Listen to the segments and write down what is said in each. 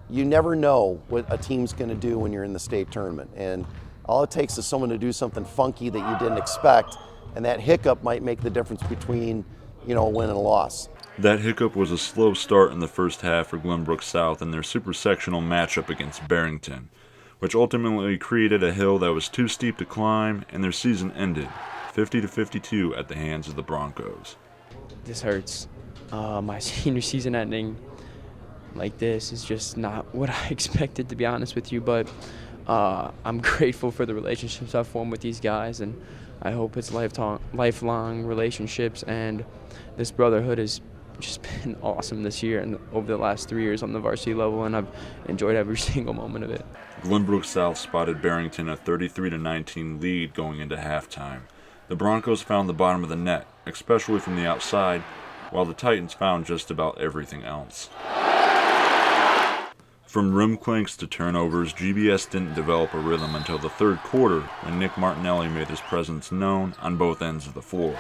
you never know what a team's going to do when you're in the state tournament. And all it takes is someone to do something funky that you didn't expect, and that hiccup might make the difference between, a win and a loss. That hiccup was a slow start in the first half for Glenbrook South in their super sectional matchup against Barrington, which ultimately created a hill that was too steep to climb, and their season ended 50-52 at the hands of the Broncos. This hurts. My senior season ending like this is just not what I expected, to be honest with you, but I'm grateful for the relationships I've formed with these guys, and I hope it's lifelong relationships, and this brotherhood has just been awesome this year and over the last 3 years on the varsity level, and I've enjoyed every single moment of it. Glenbrook South spotted Barrington a 33-19 lead going into halftime. The Broncos found the bottom of the net, especially from the outside, while the Titans found just about everything else. From rim clinks to turnovers, GBS didn't develop a rhythm until the third quarter when Nick Martinelli made his presence known on both ends of the floor.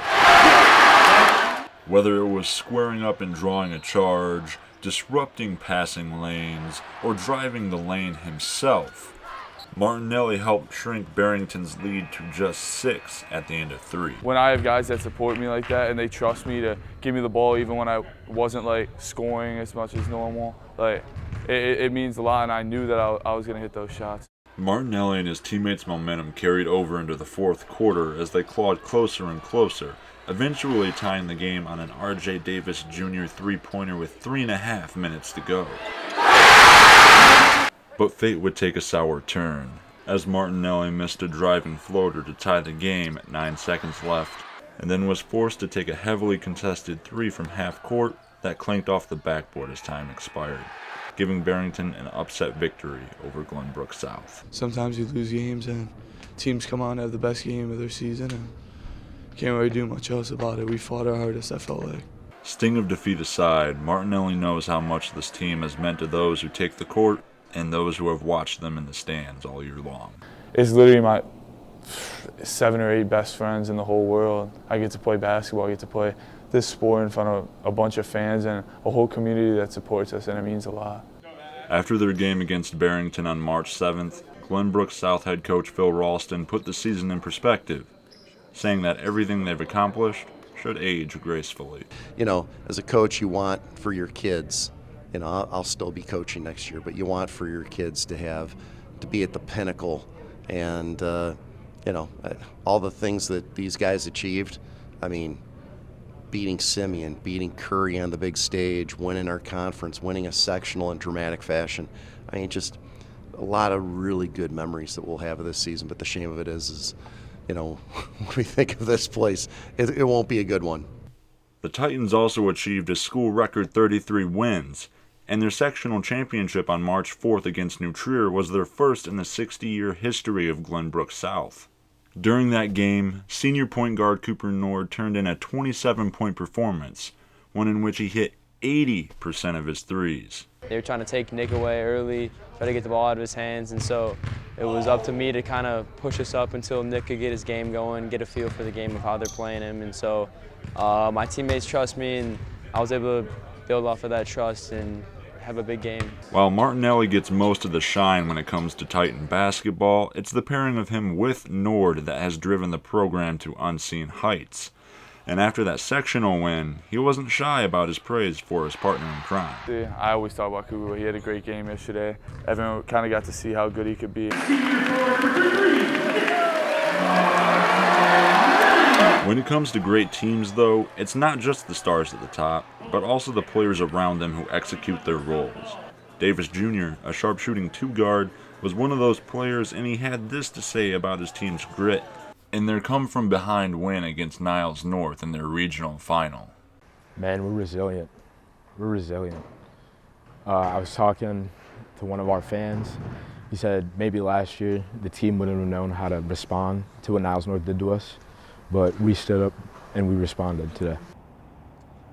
Whether it was squaring up and drawing a charge, disrupting passing lanes, or driving the lane himself, Martinelli helped shrink Barrington's lead to just 6 at the end of 3. When I have guys that support me like that and they trust me to give me the ball even when I wasn't scoring as much as normal, it means a lot, and I knew that I was going to hit those shots. Martinelli and his teammates' momentum carried over into the fourth quarter as they clawed closer and closer, eventually tying the game on an R.J. Davis Jr. three-pointer with 3.5 minutes to go. But fate would take a sour turn, as Martinelli missed a driving floater to tie the game at 9 seconds left, and then was forced to take a heavily contested 3 from half court that clanked off the backboard as time expired, giving Barrington an upset victory over Glenbrook South. Sometimes you lose games and teams come on to have the best game of their season, and can't really do much else about it. We fought our hardest, I felt like. Sting of defeat aside, Martinelli knows how much this team has meant to those who take the court and those who have watched them in the stands all year long. It's literally my 7 or 8 best friends in the whole world. I get to play basketball, I get to play this sport in front of a bunch of fans and a whole community that supports us, and it means a lot. After their game against Barrington on March 7th, Glenbrook South head coach Phil Ralston put the season in perspective, saying that everything they've accomplished should age gracefully. As a coach, you want for your kids, I'll still be coaching next year, but you want for your kids to be at the pinnacle, and all the things that these guys achieved. Beating Simeon, beating Curry on the big stage, winning our conference, winning a sectional in dramatic fashion. Just a lot of really good memories that we'll have of this season. But the shame of it is when we think of this place, it won't be a good one. The Titans also achieved a school record 33 wins, and their sectional championship on March 4th against New Trier was their first in the 60-year history of Glenbrook South. During that game, senior point guard Cooper Nord turned in a 27-point performance, one in which he hit 80% of his threes. They were trying to take Nick away early, try to get the ball out of his hands, and so it was up to me to kind of push us up until Nick could get his game going, get a feel for the game of how they're playing him. And so my teammates trust me, and I was able to build off of that trust and have a big game. While Martinelli gets most of the shine when it comes to Titan basketball, it's the pairing of him with Nord that has driven the program to unseen heights. And after that sectional win, he wasn't shy about his praise for his partner in crime. Yeah, I always talk about Cooper. He had a great game yesterday. Everyone kind of got to see how good he could be. When it comes to great teams, though, it's not just the stars at the top, but also the players around them who execute their roles. Davis Jr., a sharpshooting 2-guard, was one of those players, and he had this to say about his team's grit in their come-from-behind win against Niles North in their regional final. Man, we're resilient. We're resilient. I was talking to one of our fans. He said maybe last year the team wouldn't have known how to respond to what Niles North did to us, but we stood up and we responded today.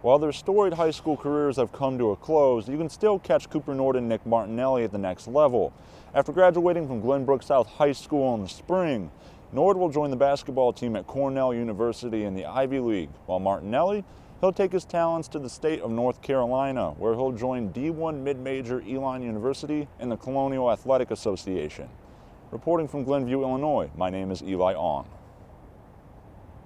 While their storied high school careers have come to a close, you can still catch Cooper Nord and Nick Martinelli at the next level. After graduating from Glenbrook South High School in the spring, Nord will join the basketball team at Cornell University in the Ivy League, while Martinelli He'll take his talents to the state of North Carolina, where he'll join D1 mid-major Elon University and the Colonial Athletic Association. Reporting from Glenview, Illinois, my name is Eli Ong.